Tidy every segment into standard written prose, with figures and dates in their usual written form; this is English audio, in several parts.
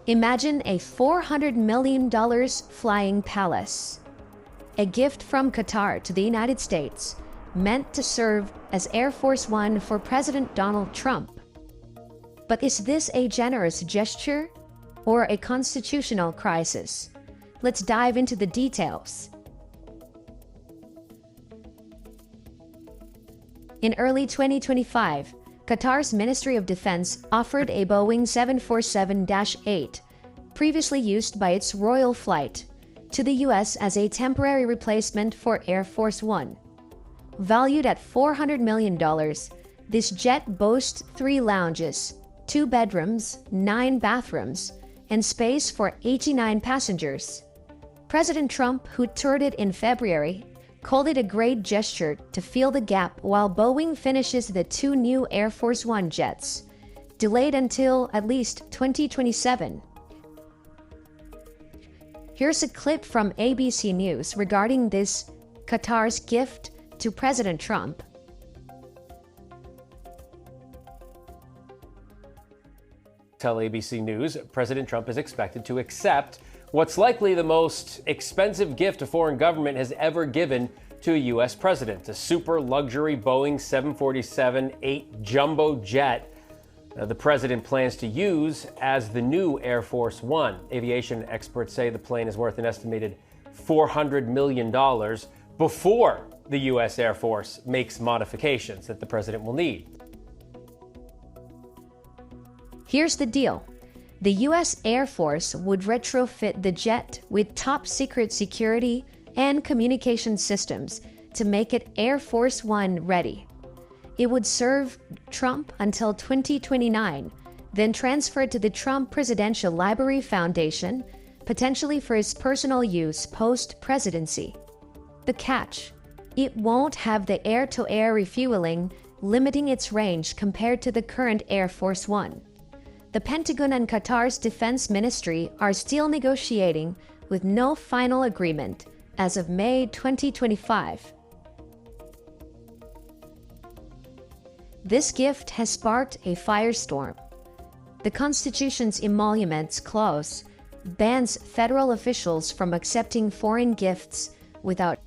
Imagine a $400 million flying palace. A gift from Qatar to the United States, meant to serve as Air Force One for President Donald Trump. But is this a generous gesture or a constitutional crisis? Let's dive into the details. In early 2025, Qatar's Ministry of Defense offered a Boeing 747-8, previously used by its royal flight, to the U.S. as a temporary replacement for Air Force One. Valued at $400 million, this jet boasts 3 lounges, 2 bedrooms, 9 bathrooms, and space for 89 passengers. President Trump, who toured it in February, called it a great gesture to fill the gap while Boeing finishes the 2 new Air Force One jets, delayed until at least 2027. Here's a clip from ABC News regarding this Qatar's gift to President Trump. Tell ABC News, President Trump is expected to accept what's likely the most expensive gift a foreign government has ever given to a U.S. president, a super luxury Boeing 747-8 jumbo jet the president plans to use as the new Air Force One. Aviation experts say the plane is worth an estimated $400 million before the U.S. Air Force makes modifications that the president will need. Here's the deal. The U.S. Air Force would retrofit the jet with top-secret security and communication systems to make it Air Force One ready. It would serve Trump until 2029, then transferred to the Trump Presidential Library Foundation, potentially for his personal use post-presidency. The catch: it won't have the air-to-air refueling, limiting its range compared to the current Air Force One. The Pentagon and Qatar's Defense Ministry are still negotiating, with no final agreement as of May 2025. This gift has sparked a firestorm. The Constitution's emoluments clause bans federal officials from accepting foreign gifts without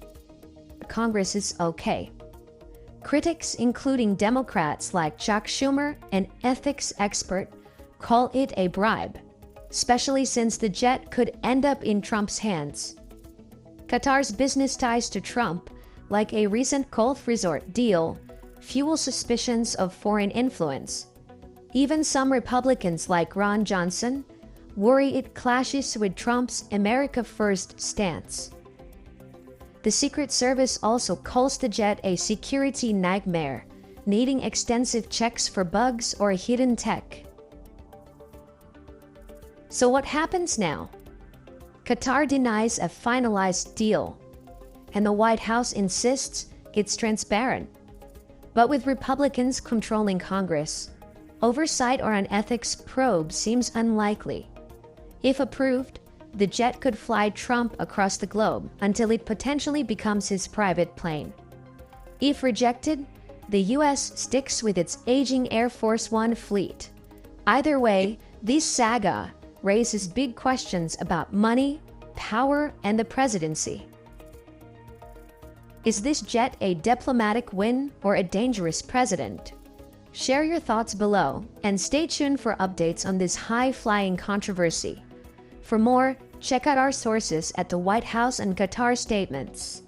Congress's okay. Critics, including Democrats like Chuck Schumer, an ethics expert, call it a bribe, especially since the jet could end up in Trump's hands. Qatar's business ties to Trump, like a recent Gulf resort deal, fuel suspicions of foreign influence. Even some Republicans like Ron Johnson worry it clashes with Trump's America First stance. The Secret Service also calls the jet a security nightmare, needing extensive checks for bugs or hidden tech. So what happens now? Qatar denies a finalized deal, and the White House insists it's transparent. But with Republicans controlling Congress, oversight or an ethics probe seems unlikely. If approved, the jet could fly Trump across the globe until it potentially becomes his private plane. If rejected, the U.S. sticks with its aging Air Force One fleet. Either way, this saga raises big questions about money, power, and the presidency. Is this jet a diplomatic win or a dangerous president? Share your thoughts below and stay tuned for updates on this high-flying controversy. For more, check out our sources at the White House and Qatar statements.